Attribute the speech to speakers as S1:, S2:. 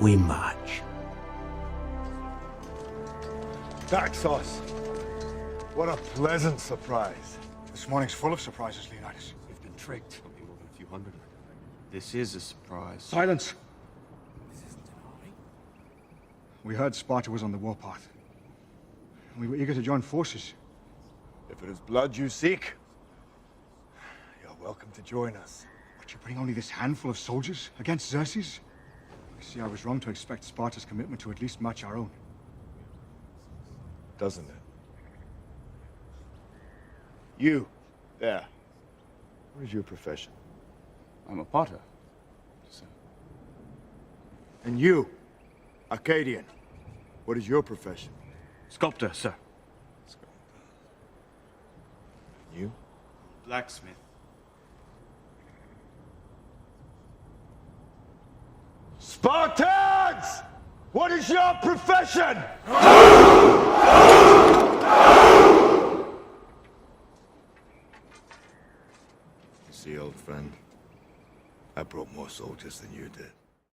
S1: we march.
S2: Daxos! What a pleasant surprise.
S3: This morning's full of surprises, Leonidas.
S4: We've been tricked. Only more than a few hundred. This is a surprise.
S3: Silence! We heard Sparta was on the warpath. And we were eager to join forces.
S2: If it is blood you seek, you're welcome to join us.
S3: But you bring only this handful of soldiers against Xerxes? I see I was wrong to expect Sparta's commitment to at least match our own.
S2: Doesn't it? You, there. What is your profession?
S4: I'm a potter, sir.
S2: And you, Arcadian. What is your profession?
S4: Sculptor, sir.
S2: You?
S4: Blacksmith.
S2: Spartans! What is your profession? See, old friend, I brought more soldiers than you did.